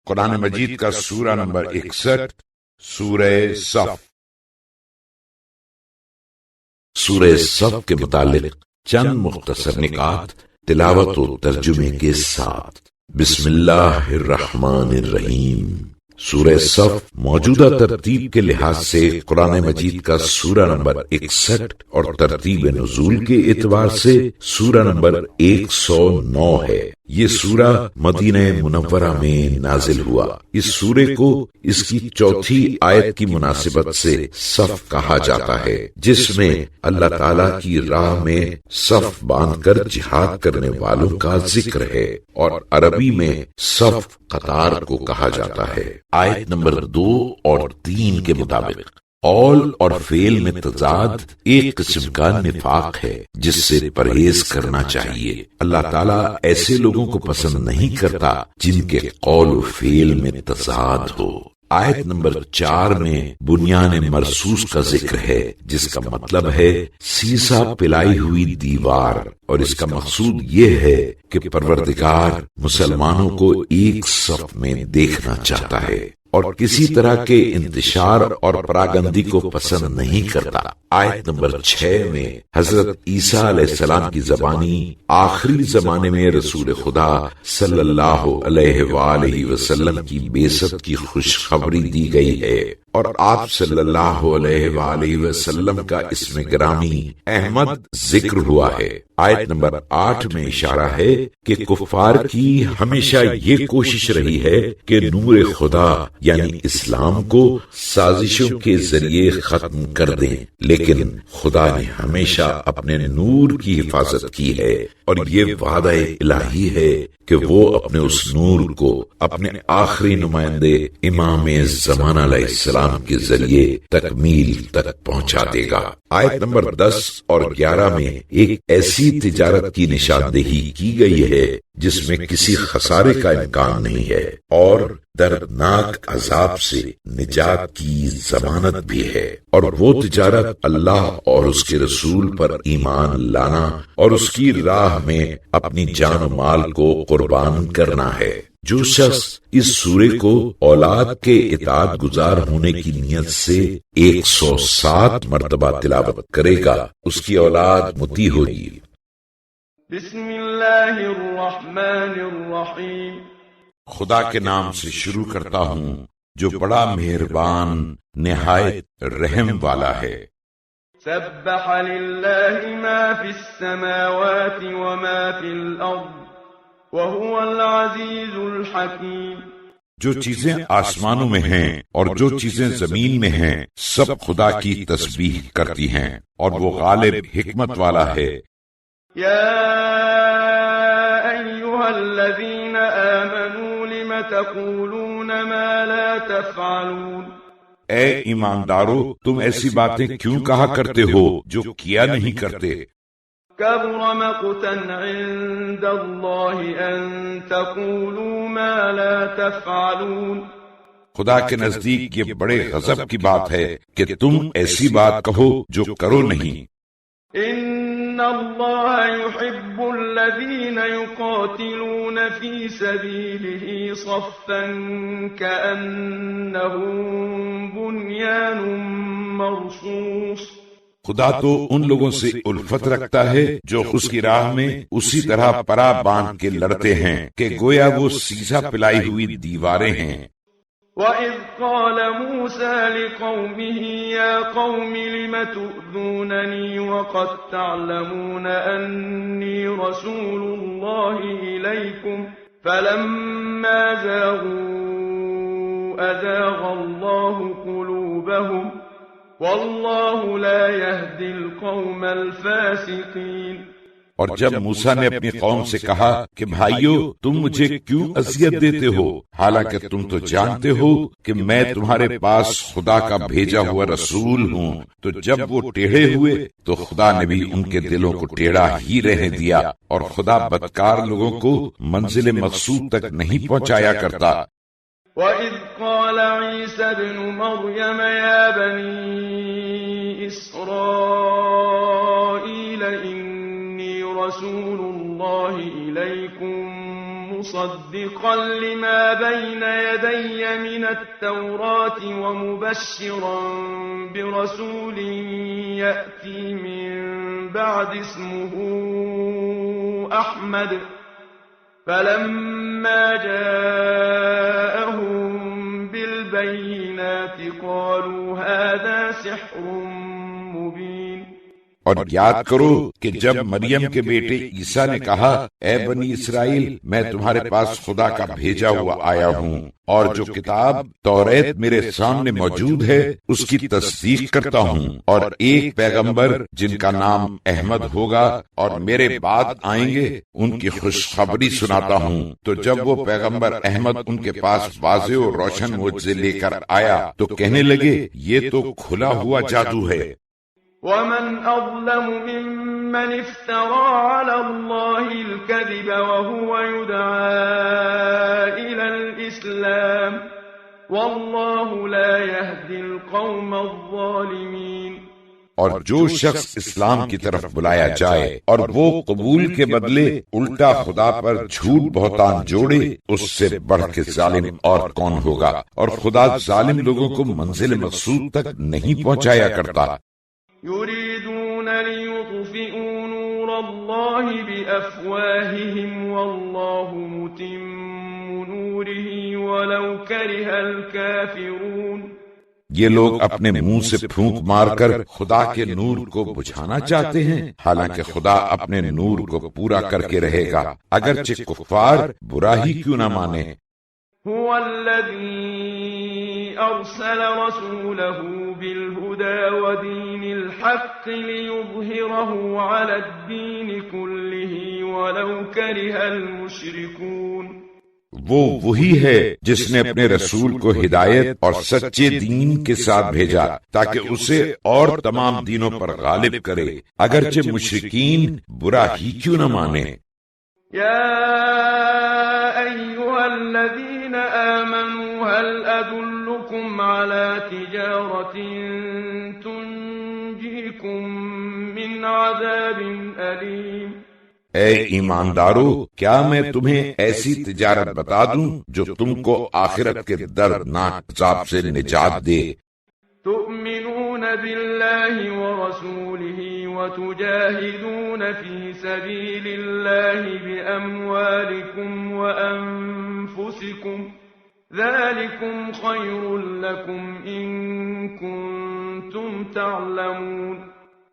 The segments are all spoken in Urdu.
قرآن مجید کا سورہ نمبر 61، سورہ صف۔ سورہ صف کے متعلق چند مختصر نکات تلاوت و ترجمے کے ساتھ۔ بسم اللہ الرحمن الرحیم۔ سورہ صف موجودہ ترتیب کے لحاظ سے قرآن مجید کا سورہ نمبر 61 اور ترتیب نزول کے اعتبار سے سورہ نمبر 109 ہے۔ یہ سورہ مدینہ منورہ میں نازل ہوا۔ اس سورے کو اس کی چوتھی آیت کی مناسبت سے صف کہا جاتا ہے، جس میں اللہ تعالی کی راہ میں صف باندھ کر جہاد کرنے والوں کا ذکر ہے، اور عربی میں صف قطار کو کہا جاتا ہے۔ آیت نمبر 2 اور 3 کے مطابق قول اور فعل میں تضاد ایک قسم کا نفاق ہے جس سے پرہیز کرنا چاہیے۔ اللہ تعالیٰ ایسے لوگوں کو پسند نہیں کرتا جن کے قول و فعل میں تضاد ہو۔ آیت نمبر 4 میں بنیان مرصوص کا ذکر ہے، جس کا مطلب ہے سیسا پلائی ہوئی دیوار، اور اس کا مقصود یہ ہے کہ پروردگار مسلمانوں کو ایک صف میں دیکھنا چاہتا ہے اور کسی طرح کے انتشار اور پراگندی کو پسند نہیں کرتا۔ آیت نمبر 6 میں حضرت عیسیٰ علیہ السلام کی زبانی آخری زمانے میں رسول خدا صلی اللہ علیہ وآلہ وسلم کی بعثت کی خوشخبری دی گئی ہے، اور آپ صلی اللہ علیہ وآلہ وسلم کا اسم گرامی احمد ذکر ہوا ہے۔ آیت نمبر 8 میں اشارہ ہے کہ کفار کی ہمیشہ یہ کوشش رہی ہے کہ نور خدا یعنی اسلام کو سازشوں کے ذریعے ختم کر دیں، لیکن خدا نے ہمیشہ اپنے نور کی حفاظت کی ہے، اور یہ وعدہ الہی ہے کہ وہ اپنے اس نور کو اپنے آخری نمائندے امام زمانہ علیہ السلام کے ذریعے تکمیل تک پہنچا دے گا۔ آیت نمبر 10 اور 11 میں ایک ایسی تجارت کی نشاندہی کی گئی ہے جس میں کسی خسارے کا امکان نہیں ہے، اور دردناک عذاب سے نجات کی ضمانت بھی ہے، اور وہ تجارت اللہ اور اس کے رسول پر ایمان لانا اور اس کی راہ میں اپنی جان و مال کو قربان کرنا ہے۔ جو شخص اس سورے کو اولاد کے اطاعت گزار ہونے کی نیت سے 107 مرتبہ تلاوت کرے گا، اس کی اولاد مطیع ہوگی۔ بسم اللہ الرحمن الرحیم۔ خدا کے نام سے شروع کرتا ہوں جو بڑا مہربان نہایت رحم والا ہے۔ سبح للہ ما فی السماوات وما فی الارض وهو العزیز الحکیم۔ جو چیزیں آسمانوں میں ہیں اور جو چیزیں زمین میں ہیں سب خدا کی تسبیح کرتی ہیں، اور وہ غالب حکمت والا ہے۔ یا ایھا الذین آمنوا لم تقولون ما لا تفعلون۔ اے ایماندارو، تم ایسی باتیں کیوں کہا کرتے ہو جو کیا نہیں کرتے؟ کبر مقتا عند اللہ ان تقولوا ما لا تفعلون۔ خدا کے نزدیک یہ بڑے غضب کی بات ہے کہ تم ایسی بات کہو جو کرو نہیں۔ ان اللہ يحب الذین یقاتلون فی سبیلہ صفا کأنہم بنیان مرصوص۔ خدا تو ان لوگوں سے الفت رکھتا ہے جو اس کی راہ میں اسی طرح پرا باندھ کے لڑتے ہیں کہ گویا وہ سیسا پلائی ہوئی دیواریں ہیں۔ وَإِذْ قَالَ مُوسَى لِقَوْمِهِ يَا قَوْمِ لِمَ تُؤْذُونَنِي وَقَدْ تَعْلَمُونَ أَنِّي رَسُولُ اللَّهِ إِلَيْكُمْ فَلَمَّا زَاغُوا أَزَاغَ اللَّهُ قُلُوبَهُمْ وَاللَّهُ لَا يَهْدِي الْقَوْمَ الْفَاسِقِينَ۔ اور جب موسیٰ نے اپنی قوم سے کہا کہ بھائیو تم مجھے کیوں اذیت دیتے ہو، حالانکہ تم تو جانتے ہو کہ میں تمہارے پاس خدا کا بھیجا ہوا رسول ہوں، تو جب وہ ٹیڑھے ہوئے تو خدا نے بھی ان کے دلوں کو ٹیڑھا ہی رہنے دیا، اور خدا بدکار لوگوں کو منزل مقصود تک نہیں پہنچایا کرتا۔ وَإِذْ قَالَ عِيسَى ابْنُ مَرْيَمَ يَا بَنِي إِسْرَائِيلَ إِنِّي رسول الله إليكم مصدقا لما بين يدي من التوراة ومبشرا برسول يأتي من بعد اسمه أحمد فلما جاءهم بالبينات قالوا هذا سحر مبين۔ اور یاد کرو کہ جب مریم کے بیٹے عیسیٰ نے کہا اے بنی اسرائیل میں تمہارے پاس خدا کا بھیجا ہوا آیا ہوں اور جو کتاب توریت میرے سامنے موجود ہے اس کی تصدیق کرتا ہوں، اور ایک پیغمبر جن کا نام احمد ہوگا اور میرے بعد آئیں گے ان کی خوشخبری سناتا ہوں، تو جب وہ پیغمبر احمد ان کے پاس واضح اور روشن معجزے لے کر آیا تو کہنے لگے یہ تو کھلا ہوا جادو ہے۔ ومن أظلم ممن افترى على الله الكذب وهو يدعى إلى الإسلام والله لا يهدي القوم الظالمين۔ اور جو شخص اسلام کی طرف بلایا جائے اور وہ قبول کے بدلے الٹا خدا پر جھوٹ بہتان جوڑے، اس سے بڑھ کے ظالم اور کون ہوگا، اور خدا ظالم لوگوں کو منزل مقصود تک نہیں پہنچایا کرتا۔ يريدون ليطفئوا نور الله بأفواههم والله متم نوره ولو كره الكافرون۔ یہ لوگ اپنے منہ سے پھونک مار کر خدا کے نور کو بجھانا چاہتے ہیں، حالانکہ خدا اپنے نور کو پورا کر کے رہے گا اگرچہ کفار برا ہی کیوں نہ مانے۔ هو الذي أرسل رسوله بالهدى ودين الحق ليظهره على الدين كله ولو كره المشركون۔ وہ وہی ہے جس نے اپنے رسول کو ہدایت اور سچے دین کے ساتھ بھیجا تاکہ اسے اور تمام دینوں پر غالب کرے اگرچہ مشرکین برا ہی کیوں نہ مانے۔ يا أيها الذين آمنوا هل أدلكم على تجارة تنجيكم من عذاب أليم۔ اے ایماندارو، کیا میں تمہیں ایسی تجارت بتا دوں جو تم کو آخرت کے دردناک عذاب سے نجات دے؟ تؤمنون بالله ورسوله وتجاهدون في سبيل الله بأموالكم وأنفسكم ذلكم خير لكم إن كنتم تعلمون۔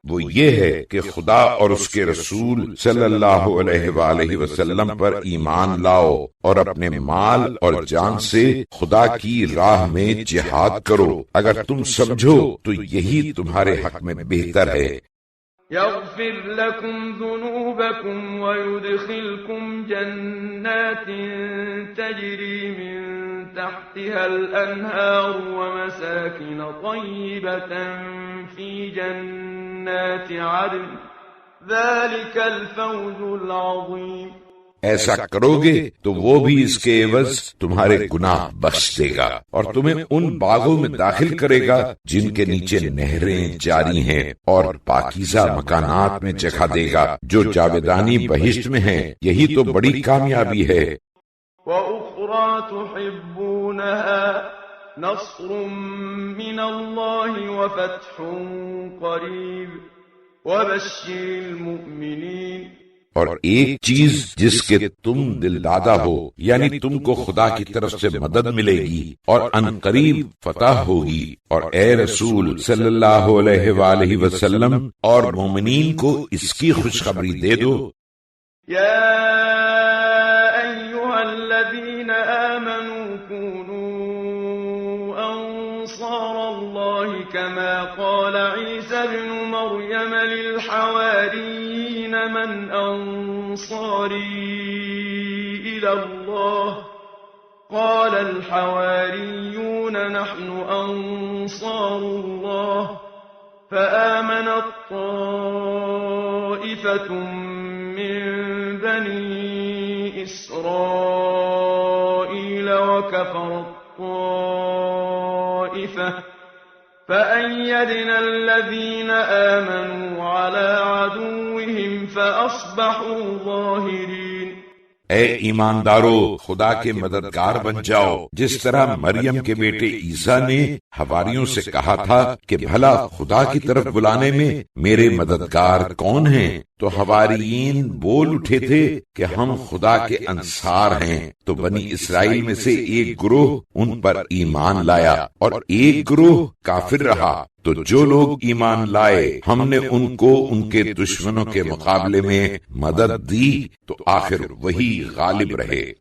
وہ یہ ہے کہ خدا اور اس کے رسول صلی اللہ علیہ وآلہ وسلم پر ایمان لاؤ اور اپنے مال اور جان سے خدا کی راہ میں جہاد کرو، اگر تم سمجھو تو یہی تمہارے حق میں بہتر ہے۔ يغفر لكم ذنوبكم ويدخلكم جنات تجري من تحتها الأنهار ومساكن طيبة في جنات عدن ذلك الفوز العظيم۔ ایسا کرو گے تو وہ بھی اس کے عوض تمہارے گناہ بخش دے گا اور تمہیں ان باغوں میں داخل کرے گا جن کے نیچے نہریں جاری ہیں، اور پاکیزہ مکانات میں جگہ دے گا جو جاویدانی بہشت میں ہیں، یہی تو بڑی کامیابی ہے۔ وَأُخْرَى تُحِبُّونَهَا نَصْرٌ مِّنَ اللَّهِ وَفَتْحٌ قَرِيبٌ وَبَشِّرِ الْمُؤْمِنِينَ۔ اور ایک چیز جس کے تم دل دادا ہو، یعنی تم کو خدا کی طرف سے مدد ملے گی اور ان قریب فتح ہوگی، اور اے رسول صلی اللہ علیہ وآلہ وسلم اور مومنین کو اس کی خوشخبری دے دو۔ یا ایھا الذین آمنوا كونوا انصار اللہ كما قال عیسی ابن مریم للحواریین من انصاری الى اللہ قال الحواریون نحن انصار اللہ فآمنت طائفة من بني إسرائيل وكفرت طائفة فأيدنا الذين آمنوا على عدوهم فأصبحوا ظاهرين۔ اے ایماندارو، خدا کے مددگار بن جاؤ، جس طرح مریم کے بیٹے عیسیٰ نے حواریوں سے کہا تھا کہ بھلا خدا کی طرف بلانے میں میرے مددگار کون ہیں؟ تو حواریین بول اٹھے تھے کہ ہم خدا کے انصار ہیں۔ تو بنی اسرائیل میں سے ایک گروہ ان پر ایمان لایا اور ایک گروہ کافر رہا۔ تو جو لوگ ایمان لائے ہم نے ان کو ان کے دشمنوں کے مقابلے میں مدد دی، تو آخر وہی غالب رہے۔